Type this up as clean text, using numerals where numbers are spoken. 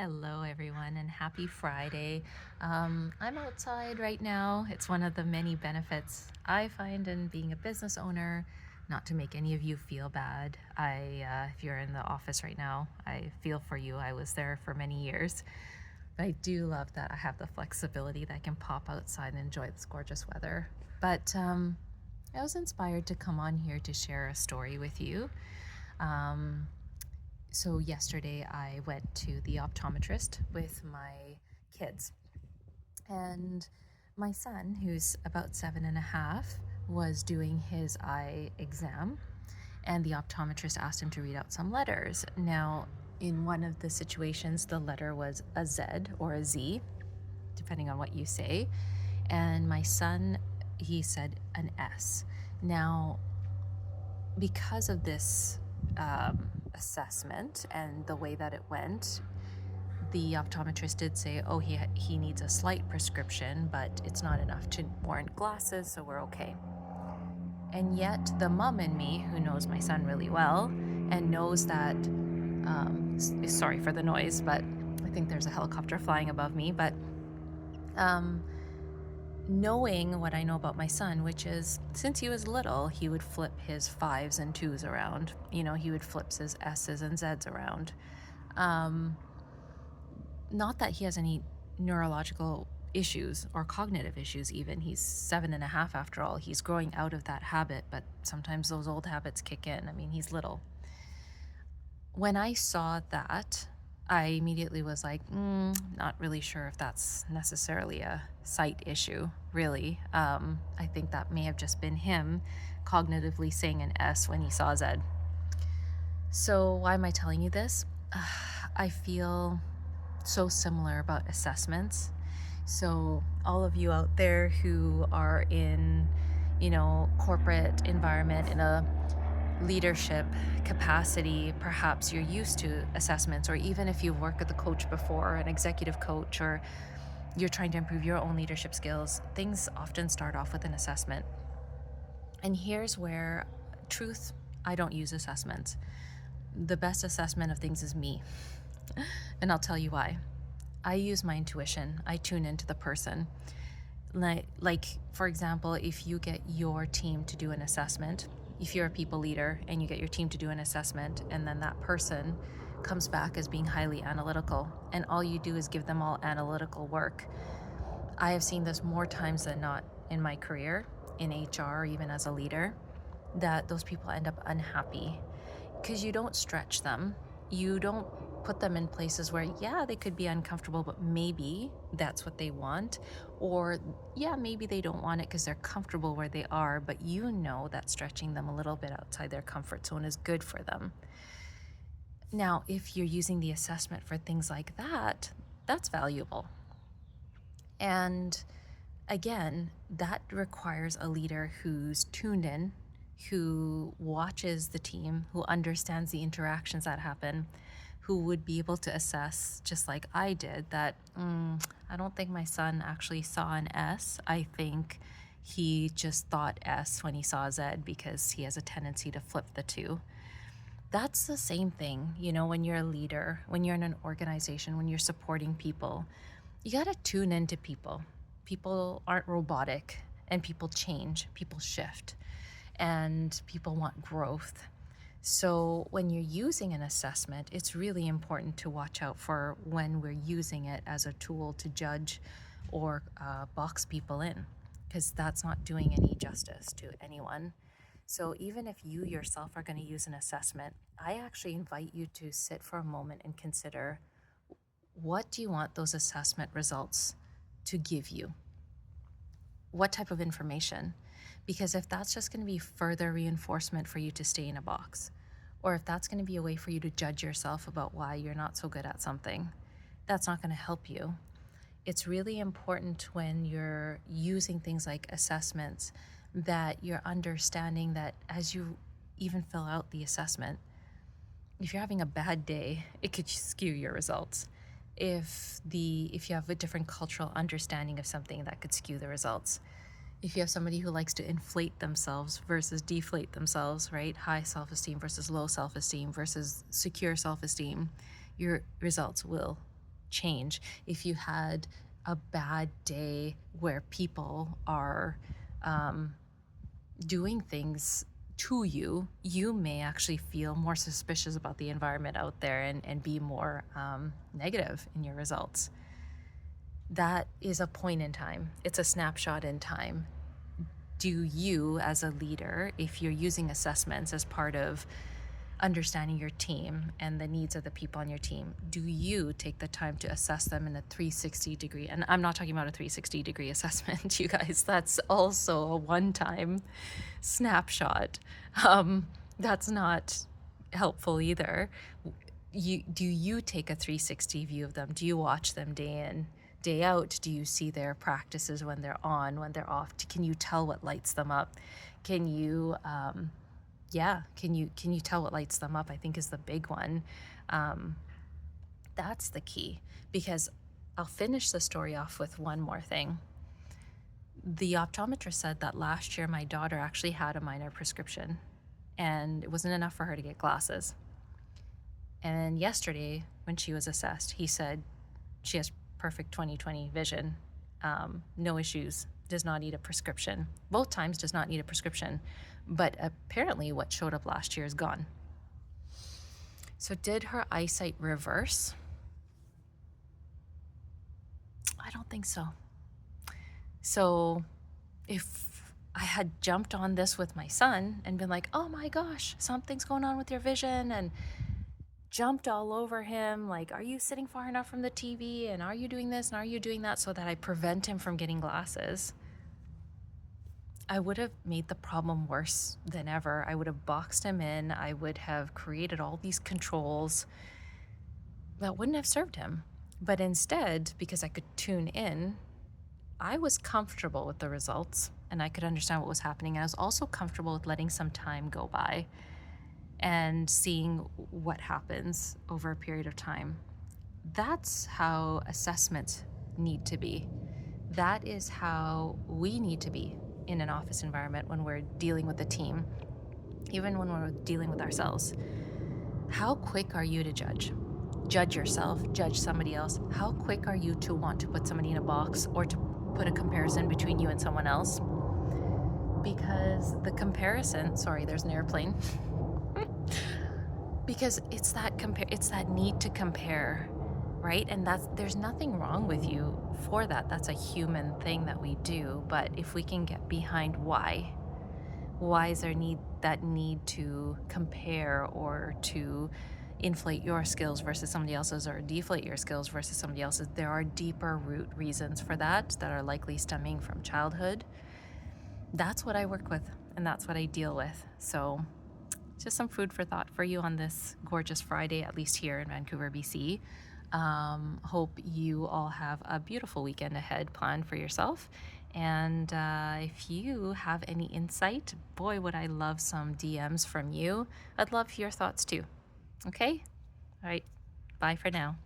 Hello, everyone, and happy Friday. I'm outside right now. It's one of the many benefits I find in being a business owner. Not to make any of you feel bad. If you're in the office right now, I feel for you. I was there for many years. But I do love that I have the flexibility that I can pop outside and enjoy this gorgeous weather. But I was inspired to come on here to share a story with you. Um, so yesterday I went to the optometrist with my kids, and my son, who's about 7.5, was doing his eye exam, and the optometrist asked him to read out some letters. Now, in one of the situations, the letter was a Z or a Z, depending on what you say, and my son, he said an S. Now, because of this assessment and the way that it went, the optometrist did say, oh, he needs a slight prescription, but it's not enough to warrant glasses, so we're okay. And yet, the mom in me, who knows my son really well and knows that, sorry for the noise, but I think there's a helicopter flying above me, but um, knowing what I know about my son, which is since he was little, he would flip his fives and twos around. He would flip his S's and Z's around. Um, Not that he has any neurological issues or cognitive issues, even. He's 7.5 after all. He's growing out of that habit, but sometimes those old habits kick in. I mean, he's little. When I saw that, I immediately was like, not really sure if that's necessarily a sight issue, really. I think that may have just been him cognitively saying an S when he saw Z. So, why am I telling you this? I feel so similar about assessments. So, all of you out there who are in, corporate environment, in a leadership capacity, perhaps you're used to assessments, or even if you've worked with a coach before, an executive coach, or you're trying to improve your own leadership skills, things often start off with an assessment. And here's where, truth, I don't use assessments. The best assessment of things is me. And I'll tell you why. I use my intuition. I tune into the person. Like, for example, if you get your team to do an assessment, if you're a people leader and you get your team to do an assessment, and then that person comes back as being highly analytical, and all you do is give them all analytical work. I have seen this more times than not in my career, in HR, or even as a leader, that those people end up unhappy because you don't stretch them. You don't put them in places where, yeah, they could be uncomfortable, but maybe that's what they want. Or, yeah, maybe they don't want it because they're comfortable where they are, but you know that stretching them a little bit outside their comfort zone is good for them. Now, if you're using the assessment for things like that, that's valuable. And again, that requires a leader who's tuned in, who watches the team, who understands the interactions that happen, who would be able to assess, just like I did, that I don't think my son actually saw an S. I think he just thought S when he saw Z because he has a tendency to flip the two. That's the same thing, when you're a leader, when you're in an organization, when you're supporting people, you got to tune into people. People aren't robotic, and people change, people shift, and people want growth. So when you're using an assessment, it's really important to watch out for when we're using it as a tool to judge or box people in, because that's not doing any justice to anyone. So even if you yourself are going to use an assessment, I actually invite you to sit for a moment and consider, what do you want those assessment results to give you? What type of information? Because if that's just going to be further reinforcement for you to stay in a box, or if that's going to be a way for you to judge yourself about why you're not so good at something, that's not going to help you. It's really important when you're using things like assessments that you're understanding that as you even fill out the assessment, if you're having a bad day, it could skew your results. If you have a different cultural understanding of something, that could skew the results. If you have somebody who likes to inflate themselves versus deflate themselves, right? High self-esteem versus low self-esteem versus secure self-esteem, your results will change. If you had a bad day where people are doing things to you, you may actually feel more suspicious about the environment out there and be more negative in your results. That is a point in time, it's a snapshot in time. Do you, as a leader, if you're using assessments as part of understanding your team and the needs of the people on your team, do you take the time to assess them in a 360-degree? And I'm not talking about a 360-degree assessment, you guys. That's also a one-time snapshot. That's not helpful either. Do you take a 360 view of them? Do you watch them day in, day out? Do you see their practices when they're on, when they're off? Can you tell what lights them up? Can you can you tell what lights them up? I think is the big one. That's the key, because I'll finish the story off with one more thing. The optometrist said that last year my daughter actually had a minor prescription and it wasn't enough for her to get glasses. And yesterday when she was assessed, he said she has perfect 20/20 vision, no issues, does not need a prescription. Both times does not need a prescription, but apparently what showed up last year is gone. So did her eyesight reverse? I don't think so. So if I had jumped on this with my son and been like, oh my gosh, something's going on with your vision, and jumped all over him, like, are you sitting far enough from the TV? And are you doing this? And are you doing that? So that I prevent him from getting glasses, I would have made the problem worse than ever. I would have boxed him in. I would have created all these controls that wouldn't have served him. But instead, because I could tune in, I was comfortable with the results and I could understand what was happening. And I was also comfortable with letting some time go by and seeing what happens over a period of time. That's how assessments need to be. That is how we need to be in an office environment when we're dealing with a team, even when we're dealing with ourselves. How quick are you to judge? Judge yourself, judge somebody else. How quick are you to want to put somebody in a box or to put a comparison between you and someone else? Because the comparison, sorry, there's an airplane. Because it's that need to compare, right? And there's nothing wrong with you for that. That's a human thing that we do. But if we can get behind why is there that need to compare or to inflate your skills versus somebody else's, or deflate your skills versus somebody else's? There are deeper root reasons for that are likely stemming from childhood. That's what I work with and that's what I deal with. So just some food for thought for you on this gorgeous Friday, at least here in Vancouver, BC. Hope you all have a beautiful weekend ahead planned for yourself. And if you have any insight, boy, would I love some DMs from you. I'd love your thoughts too. Okay? All right. Bye for now.